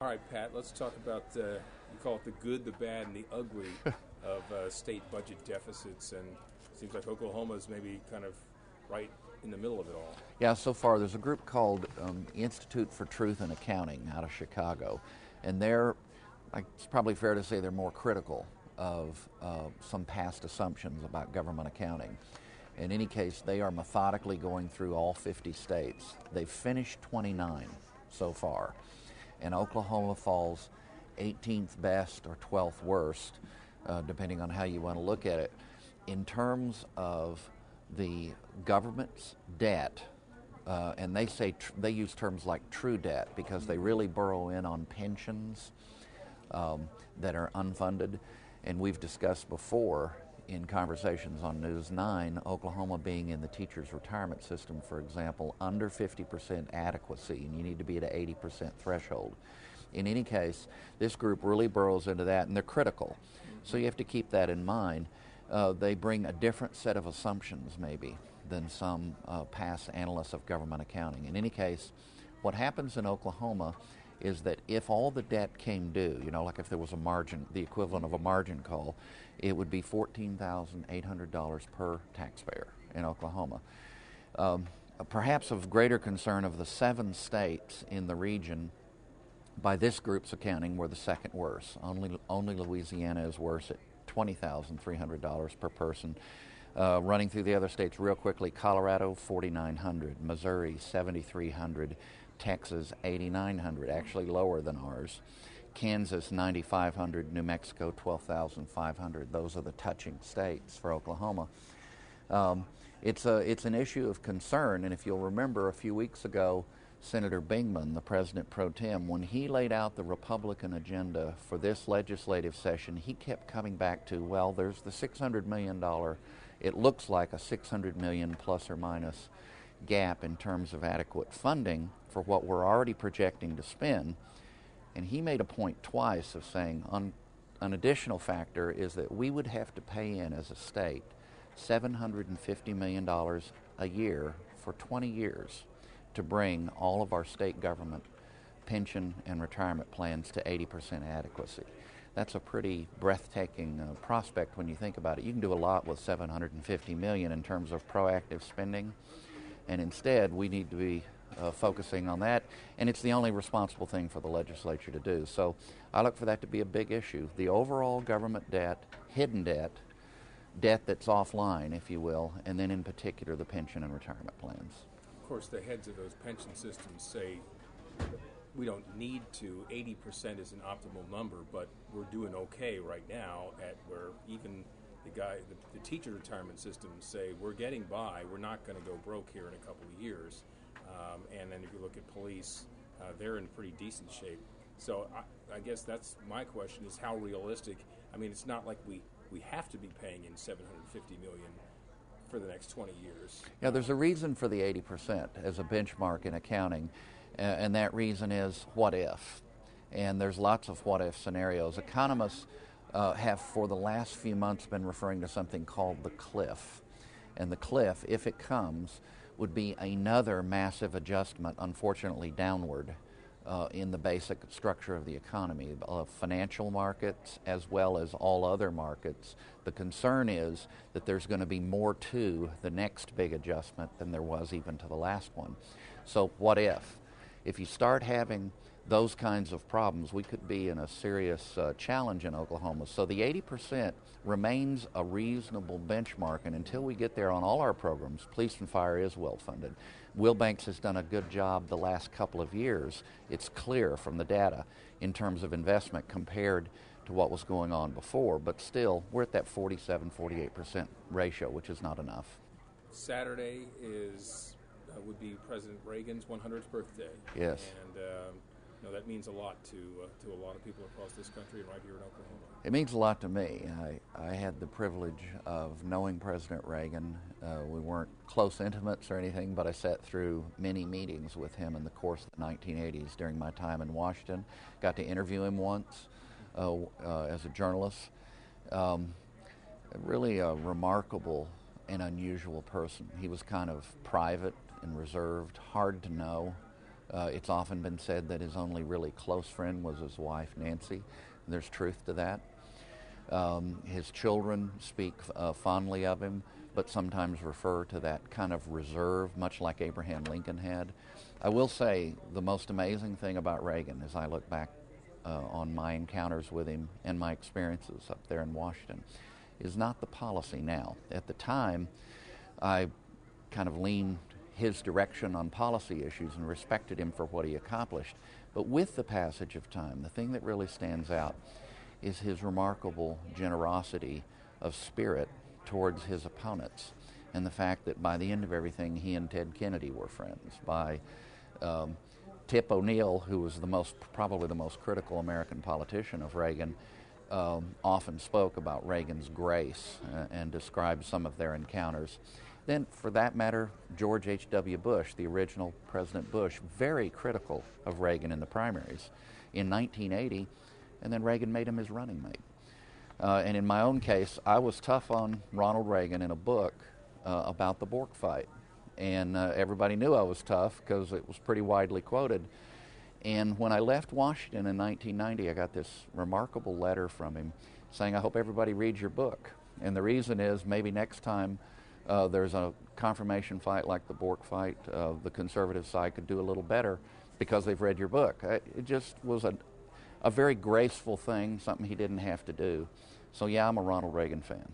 All right, Pat, let's talk about, you call it the good, the bad, and the ugly of state budget deficits. And it seems like Oklahoma is maybe kind of right in the middle of it all. Yeah, so far there's a group called Institute for Truth in Accounting out of Chicago. And it's probably fair to say they're more critical of some past assumptions about government accounting. In any case, they are methodically going through all 50 states. They've finished 29 so far. And Oklahoma falls 18th best or 12th worst, depending on how you want to look at it, in terms of the government's debt. And they use terms like true debt because they really burrow in on pensions that are unfunded. And we've discussed before in conversations on News 9, Oklahoma being in the teachers' retirement system, for example, under 50% adequacy, and you need to be at an 80% threshold. In any case, this group really burrows into that, and they're critical. So you have to keep that in mind. They bring a different set of assumptions, maybe, than some past analysts of government accounting. In any case, what happens in Oklahoma is that if all the debt came due, like if there was a margin, the equivalent of a margin call, it would be $14,800 per taxpayer in Oklahoma. Perhaps of greater concern, of the 7 states in the region, by this group's accounting, we're the second worst. Only Louisiana is worse at $20,300 per person. Running through the other states real quickly: Colorado, $4,900, Missouri, $7,300, Texas, $8,900, actually lower than ours. Kansas, $9,500, New Mexico, $12,500. Those are the touching states for Oklahoma. It's an issue of concern, and if you'll remember, a few weeks ago, Senator Bingman, the president pro tem, when he laid out the Republican agenda for this legislative session, he kept coming back to, well, there's the $600 million, it looks like a $600 million plus or minus gap in terms of adequate funding for what we're already projecting to spend. And he made a point twice of saying an additional factor is that we would have to pay in as a state $750 million a year for 20 years to bring all of our state government pension and retirement plans to 80% adequacy. That's a pretty breathtaking prospect when you think about it. You can do a lot with $750 million in terms of proactive spending, and instead we need to be focusing on that, and it's the only responsible thing for the legislature to do. So I look for that to be a big issue. The overall government debt, hidden debt that's offline, if you will, and then in particular the pension and retirement plans. Of course, the heads of those pension systems say we don't need to. 80% is an optimal number, but we're doing okay right now at where even the teacher retirement systems say we're getting by. We're not going to go broke here in a couple of years. And then if you look at police, they're in pretty decent shape. So I guess that's my question, is how realistic. I mean, it's not like we have to be paying in $750 million for the next 20 years. Yeah, there's a reason for the 80% as a benchmark in accounting, and that reason is what if. And there's lots of what if scenarios. Economists have for the last few months been referring to something called the cliff. And the cliff, if it comes, would be another massive adjustment, unfortunately downward, in the basic structure of the economy, of financial markets as well as all other markets. The concern is that there's going to be more to the next big adjustment than there was even to the last one. So what if? If you start having those kinds of problems, we could be in a serious challenge in Oklahoma. So the 80% remains a reasonable benchmark, and until we get there on all our programs, police and fire is well funded. Will Banks has done a good job the last couple of years. It's clear from the data in terms of investment compared to what was going on before, but still we're at that 47-48% ratio, which is not enough. Saturday would be President Reagan's 100th birthday. Yes. And that means a lot to a lot of people across this country and right here in Oklahoma. It means a lot to me. I had the privilege of knowing President Reagan. We weren't close intimates or anything, but I sat through many meetings with him in the course of the 1980s during my time in Washington. Got to interview him once as a journalist. Really a remarkable and unusual person. He was kind of private and reserved, hard to know. It's often been said that his only really close friend was his wife, Nancy. There's truth to that. His children speak fondly of him, but sometimes refer to that kind of reserve, much like Abraham Lincoln had. I will say the most amazing thing about Reagan, as I look back on my encounters with him and my experiences up there in Washington, is not the policy now. At the time, I kind of leaned his direction on policy issues and respected him for what he accomplished. But with the passage of time, the thing that really stands out is his remarkable generosity of spirit towards his opponents, and the fact that by the end of everything, he and Ted Kennedy were friends. By Tip O'Neill, who was probably the most critical American politician of Reagan, often spoke about Reagan's grace and described some of their encounters. Then, for that matter, George H.W. Bush, the original President Bush, very critical of Reagan in the primaries in 1980, and then Reagan made him his running mate. And in my own case, I was tough on Ronald Reagan in a book about the Bork fight. And everybody knew I was tough because it was pretty widely quoted. And when I left Washington in 1990, I got this remarkable letter from him saying, I hope everybody reads your book. And the reason is maybe next time there's a confirmation fight like the Bork fight, the conservative side could do a little better because they've read your book. It just was a very graceful thing, something he didn't have to do. So yeah, I'm a Ronald Reagan fan.